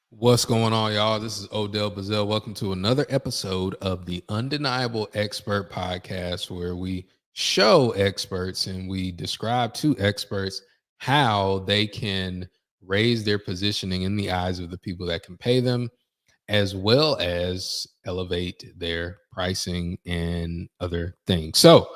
What's going on, y'all? This is Odell Bazell. Welcome to another episode of the Undeniable Expert Podcast, where we show experts and we describe to experts how they can raise their positioning in the eyes of the people that can pay them, as well as elevate their pricing and other things. So,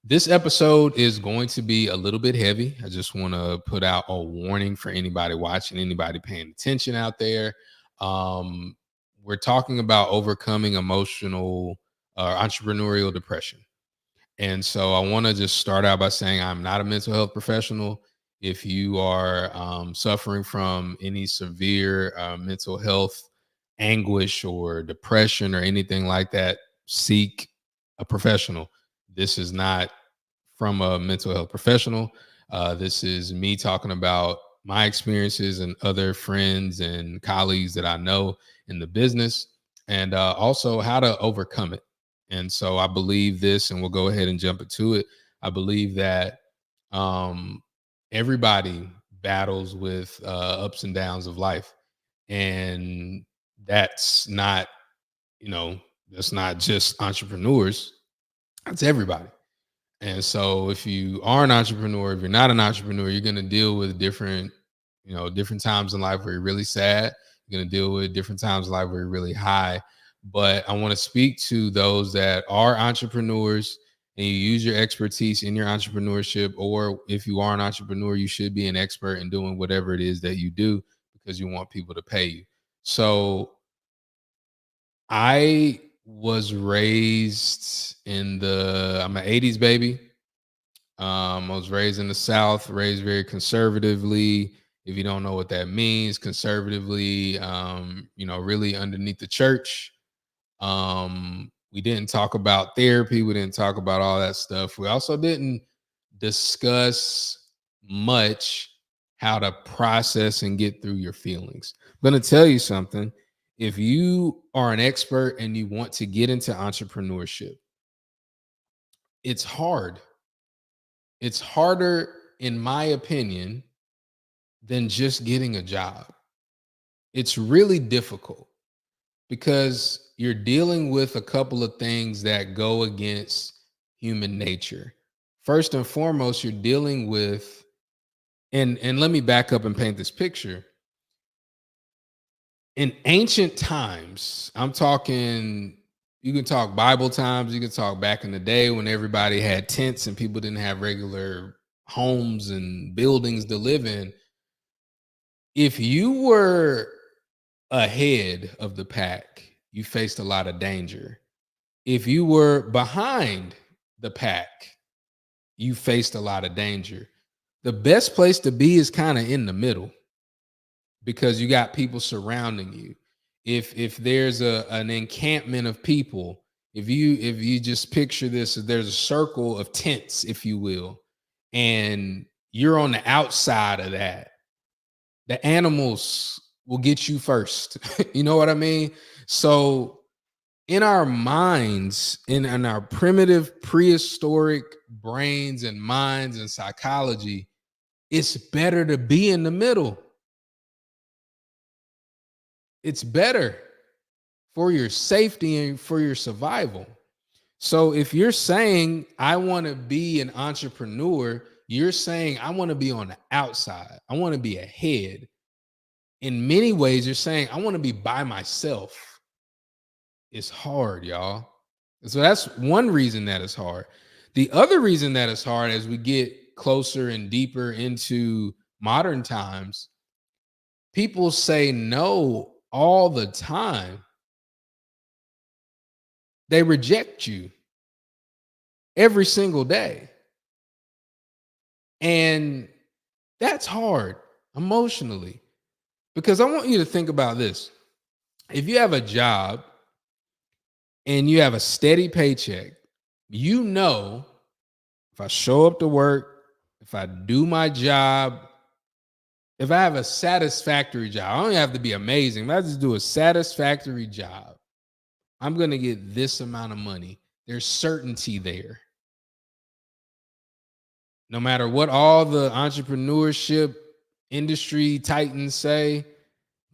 this episode is going to be a little bit heavy. I just want to put out a warning for anybody watching, anybody paying attention out there. Um, we're talking about overcoming emotional entrepreneurial depression. And so I want to just start out by saying I'm not a mental health professional. If you are suffering from any severe mental health anguish or depression or anything like that, seek a professional. This is not from a mental health professional. This is me talking about my experiences and other friends and colleagues that I know in the business, and also how to overcome it. And so I believe this, and we'll go ahead and jump into it. I believe that um, everybody battles with ups and downs of life, and that's not, you know, that's not just entrepreneurs. That's everybody. And so if you are an entrepreneur, if you're not an entrepreneur, you're going to deal with different times in life where you're really sad. You're going to deal with different times in life where you're really high. But I want to speak to those that are entrepreneurs and you use your expertise in your entrepreneurship, or if you are an entrepreneur, you should be an expert in doing whatever it is that you do because you want people to pay you. So I was raised I'm an 80s baby. I was raised in the South, raised very conservatively. If you don't know what that means, conservatively, really underneath the church. We didn't talk about therapy. We didn't talk about all that stuff. We also didn't discuss much how to process and get through your feelings. I'm going to tell you something. If you are an expert and you want to get into entrepreneurship, it's hard. It's harder, in my opinion, than just getting a job. It's really difficult because you're dealing with a couple of things that go against human nature. First and foremost, you're dealing with, and let me back up and paint this picture. In ancient times, I'm talking, you can talk Bible times, you can talk back in the day when everybody had tents and people didn't have regular homes and buildings to live in. If you were ahead of the pack, you faced a lot of danger. If you were behind the pack, you faced a lot of danger. The best place to be is kind of in the middle because you got people surrounding you. If there's an encampment of people, if you just picture this, there's a circle of tents, if you will, and you're on the outside of that, the animals will get you first. You know what I mean? So in our minds, in our primitive prehistoric brains and minds and psychology, it's better to be in the middle. It's better for your safety and for your survival. So if you're saying I want to be an entrepreneur, you're saying I want to be on the outside. I want to be ahead. In many ways, you're saying I want to be by myself. It's hard, y'all. So that's one reason that it's hard. The other reason that it's hard as we get closer and deeper into modern times, people say no all the time. They reject you every single day. And that's hard emotionally because I want you to think about this. If you have a job and you have a steady paycheck, you know, if I show up to work, if I do my job, if I have a satisfactory job, I don't have to be amazing. If I just do a satisfactory job, I'm going to get this amount of money. There's certainty there. No matter what all the entrepreneurship industry titans say,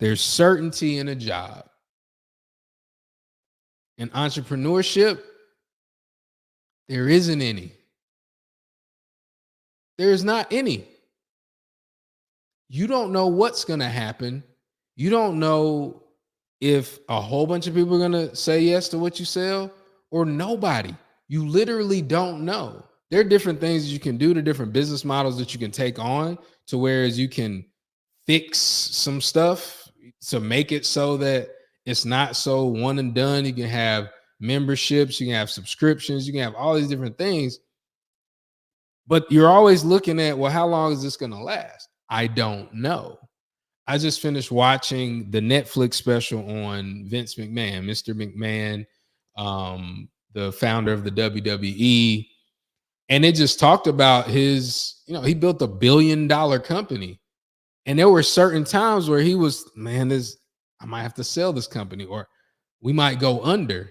There's certainty in a job. In entrepreneurship, there isn't any. There's not any. You don't know what's going to happen. You don't know if a whole bunch of people are going to say yes to what you sell or nobody. You literally don't know. There are different things that you can do, to different business models that you can take on, to whereas you can fix some stuff to make it so that it's not so one and done. You can have memberships, you can have subscriptions, you can have all these different things. But you're always looking at, well, how long is this going to last? I don't know. I just finished watching the Netflix special on Vince McMahon, Mr. McMahon, the founder of the WWE. And it just talked about his, he built $1 billion company. And there were certain times where he was, man, I might have to sell this company, or we might go under.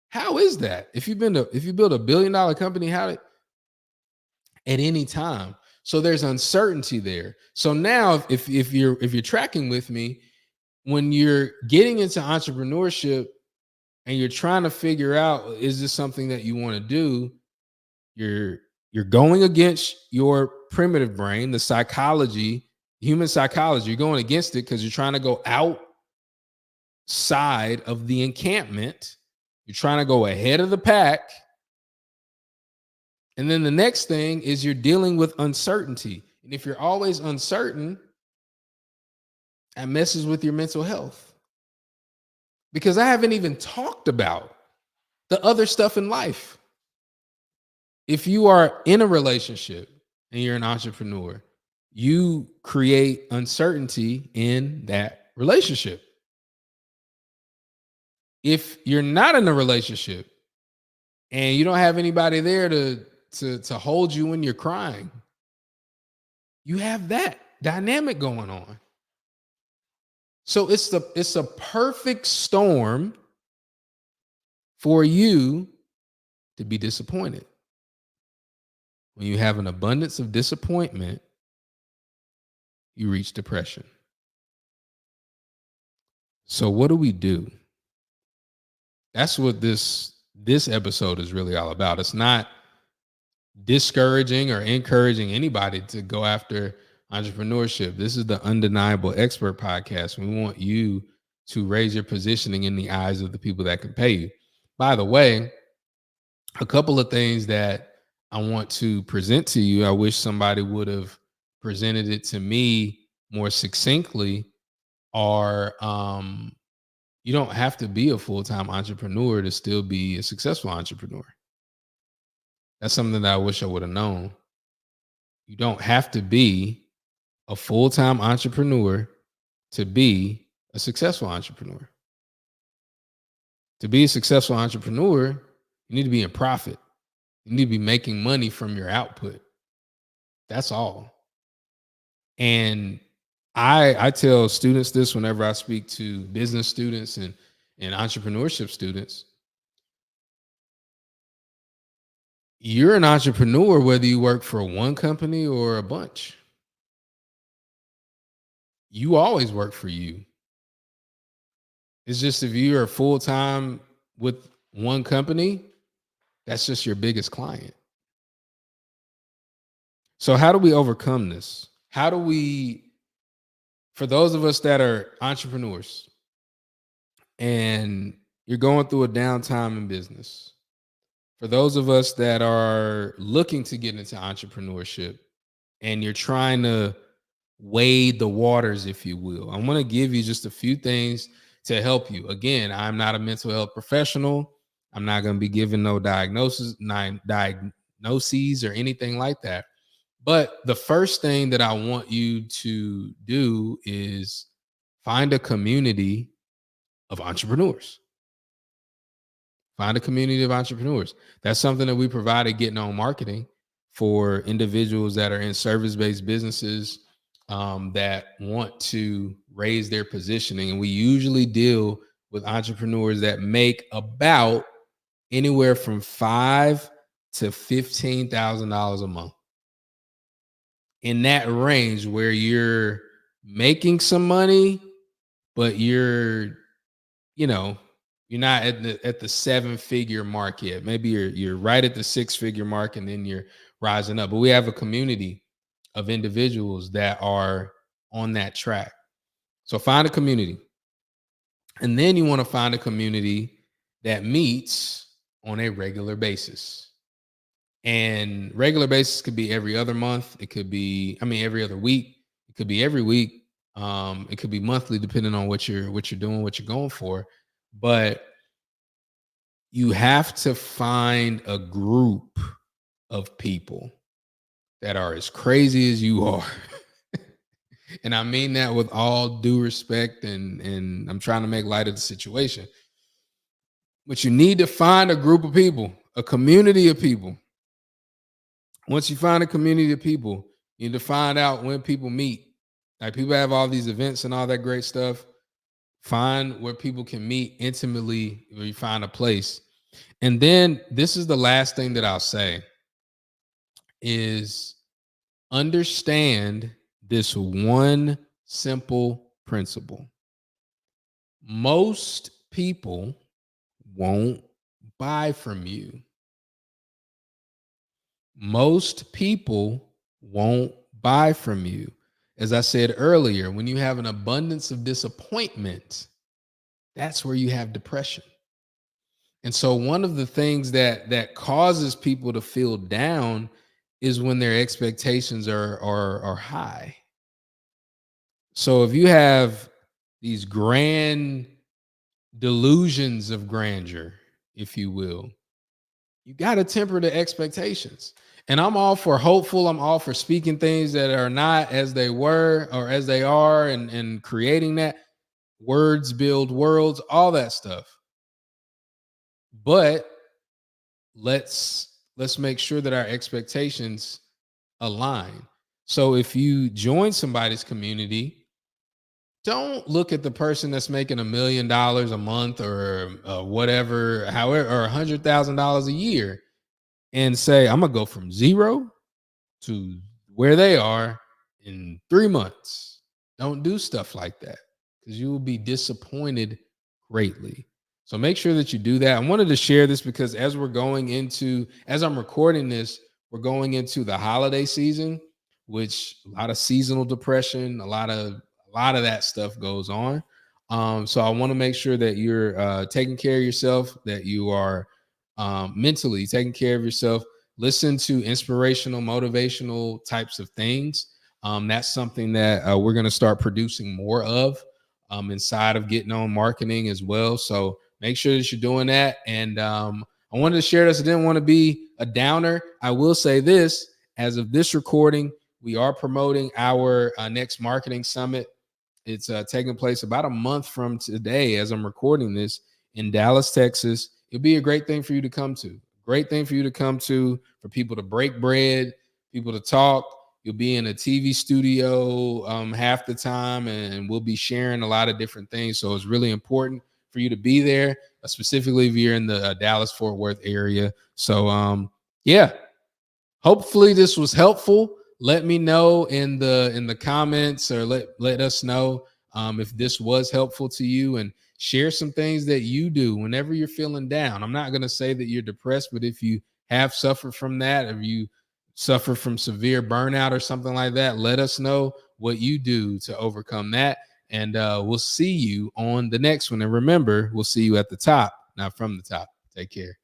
How is that? If you build $1 billion company, how at any time? So there's uncertainty there. So now if you're tracking with me, when you're getting into entrepreneurship and you're trying to figure out, is this something that you want to do? You're going against your primitive brain, the psychology, human psychology. You're going against it because you're trying to go outside of the encampment. You're trying to go ahead of the pack. And then the next thing is you're dealing with uncertainty. And if you're always uncertain, that messes with your mental health. Because I haven't even talked about the other stuff in life. If you are in a relationship and you're an entrepreneur, you create uncertainty in that relationship. If you're not in a relationship and you don't have anybody there to hold you when you're crying, you have that dynamic going on. So it's a perfect storm for you to be disappointed. When you have an abundance of disappointment, you reach depression. So what do we do? That's what this episode is really all about. It's not discouraging or encouraging anybody to go after entrepreneurship. This is the Undeniable Expert Podcast. We want you to raise your positioning in the eyes of the people that can pay you. By the way, a couple of things that I want to present to you, I wish somebody would have presented it to me more succinctly, are you don't have to be a full-time entrepreneur to still be a successful entrepreneur. That's something that I wish I would have known. You don't have to be a full-time entrepreneur to be a successful entrepreneur. To be a successful entrepreneur, you need to be in profit. You need to be making money from your output. That's all. And I tell students this whenever I speak to business students and entrepreneurship students. You're an entrepreneur whether you work for one company or a bunch. You always work for you. It's just if you are full-time with one company, that's just your biggest client. So how do we overcome this? How do we, for those of us that are entrepreneurs and you're going through a downtime in business, for those of us that are looking to get into entrepreneurship and you're trying to wade the waters, if you will, I'm going to give you just a few things to help you. Again, I'm not a mental health professional. I'm not going to be giving no diagnoses or anything like that. But the first thing that I want you to do is find a community of entrepreneurs. Find a community of entrepreneurs. That's something that we provide at Getting On Marketing for individuals that are in service-based businesses that want to raise their positioning. And we usually deal with entrepreneurs that make about anywhere from $5,000 to $15,000 a month. In that range where you're making some money but you know, you're not at the 7-figure mark yet. Maybe you're right at the 6-figure mark and then you're rising up. But we have a community of individuals that are on that track. So find a community. And then you want to find a community that meets on a regular basis. And regular basis could be every other month. It could be, I mean, every other week. It could be every week. It could be monthly, depending on what you're doing, what you're going for. But you have to find a group of people that are as crazy as you are. And I mean that with all due respect, and I'm trying to make light of the situation. But you need to find a group of people, a community of people. Once you find a community of people, you need to find out when people meet. Like, people have all these events and all that great stuff. Find where people can meet intimately, where you find a place. And then this is the last thing that I'll say is understand this one simple principle. Most people won't buy from you. Most people won't buy from you. As I said earlier, when you have an abundance of disappointment, that's where you have depression. And so one of the things that causes people to feel down is when their expectations are high. So if you have these grand delusions of grandeur, if you will, you got to temper the expectations. And I'm all for hopeful. I'm all for speaking things that are not as they were or as they are, and creating that. Words build worlds, all that stuff. But let's make sure that our expectations align. So if you join somebody's community, don't look at the person that's making $1 million a month or whatever, however, or $100,000 a year, and say, I'm gonna go from zero to where they are in 3 months. Don't do stuff like that, because you will be disappointed greatly. So make sure that you do that. I wanted to share this because as I'm recording this, we're going into the holiday season, which a lot of seasonal depression, a lot of that stuff goes on. So I want to make sure that you're taking care of yourself, that you are mentally taking care of yourself. Listen to inspirational, motivational types of things. That's something that we're going to start producing more of inside of Getting On Marketing as well. So make sure that you're doing that. And I wanted to share this. I didn't want to be a downer. I will say this, as of this recording, we are promoting our next marketing summit. It's taking place about a month from today as I'm recording this in Dallas, Texas. It'll be a great thing for you to come to. Great thing for you to come to, for people to break bread, people to talk. You'll be in a TV studio half the time, and we'll be sharing a lot of different things. So it's really important for you to be there, specifically if you're in the Dallas-Fort Worth area. So yeah, hopefully this was helpful. Let me know in the comments, or let us know if this was helpful to you, and share some things that you do whenever you're feeling down. I'm not going to say that you're depressed, but if you have suffered from that, if you suffer from severe burnout or something like that, let us know what you do to overcome that. And we'll see you on the next one. And remember, we'll see you at the top, not from the top. Take care.